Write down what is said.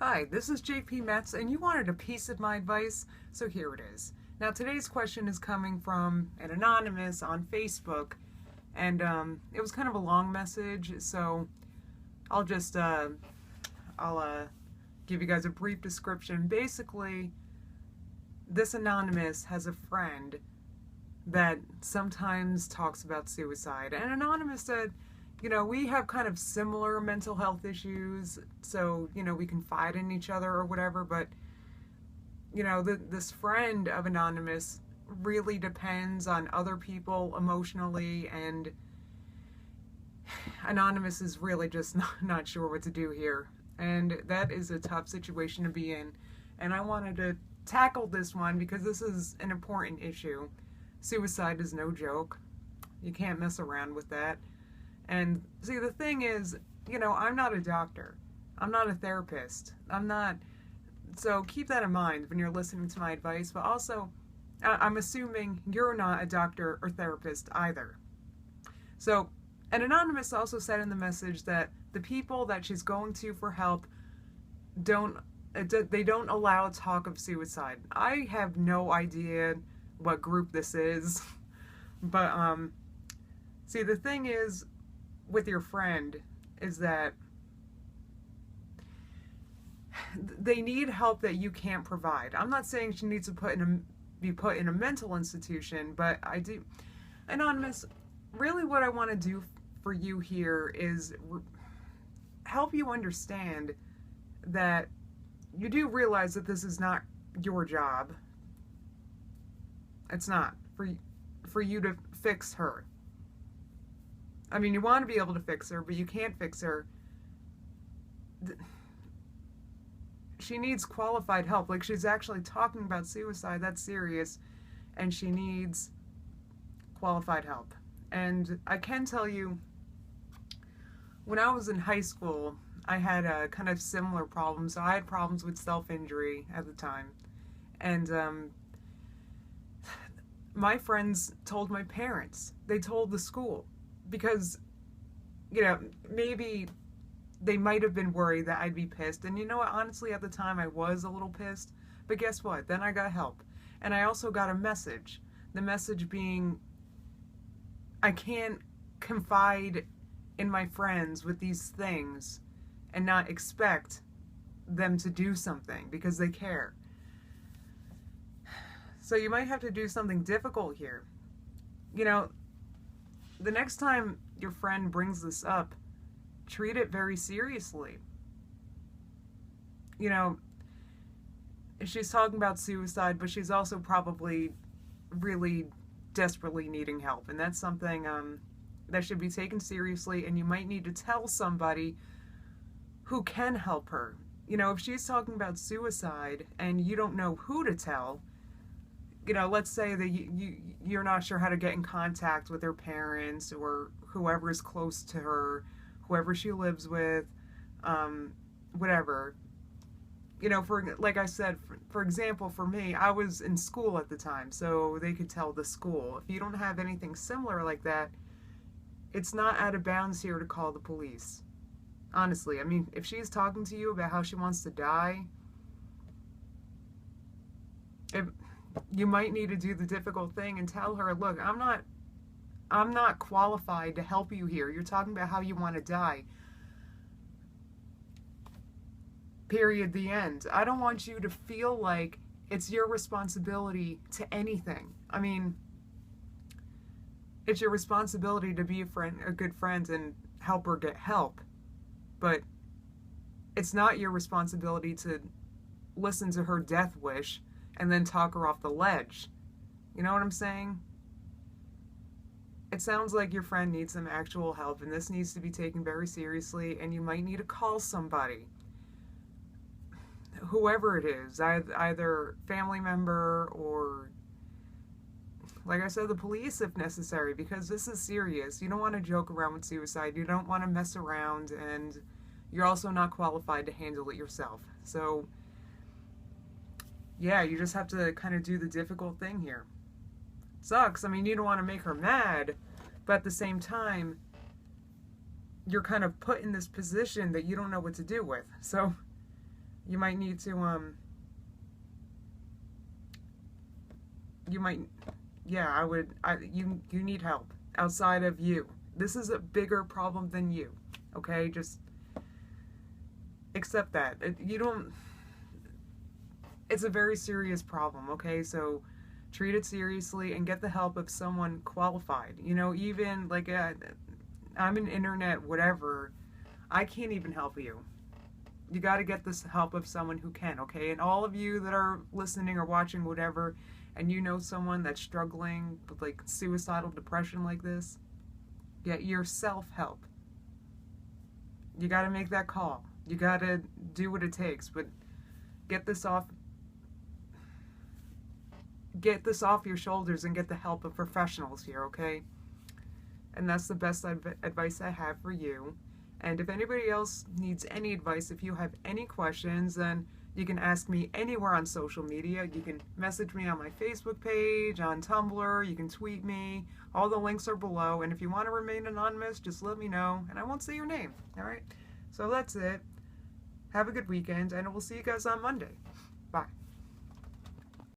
Hi, this is JP Metz, and you wanted a piece of my advice, so here it is. Now, today's question is coming from an anonymous on Facebook, and it was kind of a long message, so I'll just give you guys a brief description. Basically, this anonymous has a friend that sometimes talks about suicide, and anonymous said, we have kind of similar mental health issues, so, we confide in each other or whatever, but, this friend of anonymous really depends on other people emotionally, and anonymous is really just not sure what to do here, and that is a tough situation to be in, and I wanted to tackle this one because this is an important issue. Suicide is no joke. You can't mess around with that. And see, the thing is, I'm not a doctor. I'm not a therapist. So keep that in mind when you're listening to my advice. But also, I'm assuming you're not a doctor or therapist either. So, an anonymous also said in the message that the people that she's going to for help don't allow talk of suicide. I have no idea what group this is. But, see, the thing is, with your friend is that they need help that you can't provide. I'm not saying she needs to be put in a mental institution, but I do. Anonymous, really what I want to do for you here is help you understand that you do realize that this is not your job. It's not for you to fix her. I mean, you want to be able to fix her, but you can't fix her. She needs qualified help. Like, she's actually talking about suicide. That's serious. And she needs qualified help. And I can tell you, when I was in high school, I had a kind of similar problems. So I had problems with self-injury at the time. And my friends told my parents. They told the school. Because, maybe they might have been worried that I'd be pissed. And you know what? Honestly, at the time, I was a little pissed. But guess what? Then I got help. And I also got a message. The message being, I can't confide in my friends with these things and not expect them to do something because they care. So you might have to do something difficult here. The next time your friend brings this up, treat it very seriously. She's talking about suicide, but she's also probably really desperately needing help. And that's something that should be taken seriously, and you might need to tell somebody who can help her. If she's talking about suicide and you don't know who to tell, let's say that you're not sure how to get in contact with her parents or whoever is close to her, whoever she lives with, whatever. Like I said, for example, for me, I was in school at the time, so they could tell the school. If you don't have anything similar like that, it's not out of bounds here to call the police. Honestly, I mean, if she's talking to you about how she wants to die, you might need to do the difficult thing and tell her, look, I'm not qualified to help you here. You're talking about how you want to die. Period. The end. I don't want you to feel like it's your responsibility to anything. I mean, it's your responsibility to be a good friend and help her get help. But it's not your responsibility to listen to her death wish and then talk her off the ledge. You know what I'm saying? It sounds like your friend needs some actual help, and this needs to be taken very seriously, and you might need to call somebody. Whoever it is, either family member or, like I said, the police if necessary, because this is serious. You don't want to joke around with suicide. You don't want to mess around, and you're also not qualified to handle it yourself. So, yeah, you just have to kind of do the difficult thing here. It sucks. I mean, you don't want to make her mad, but at the same time, you're kind of put in this position that you don't know what to do with. So, You might need to, you might, yeah, you need help outside of you. This is a bigger problem than you, okay? Just accept that. It's a very serious problem, okay? So treat it seriously and get the help of someone qualified. Even like I'm an internet whatever. I can't even help you. You got to get this help of someone who can, okay? And all of you that are listening or watching whatever, and you know someone that's struggling with like suicidal depression like this, get your self-help. You got to make that call. You got to do what it takes, but get this off your shoulders and get the help of professionals here, okay? And that's the best advice I have for you. And if anybody else needs any advice, if you have any questions, then you can ask me anywhere on social media. You can message me on my Facebook page, on Tumblr, you can tweet me. All the links are below. And if you want to remain anonymous, just let me know, and I won't say your name, all right? So that's it. Have a good weekend, and we'll see you guys on Monday. Bye.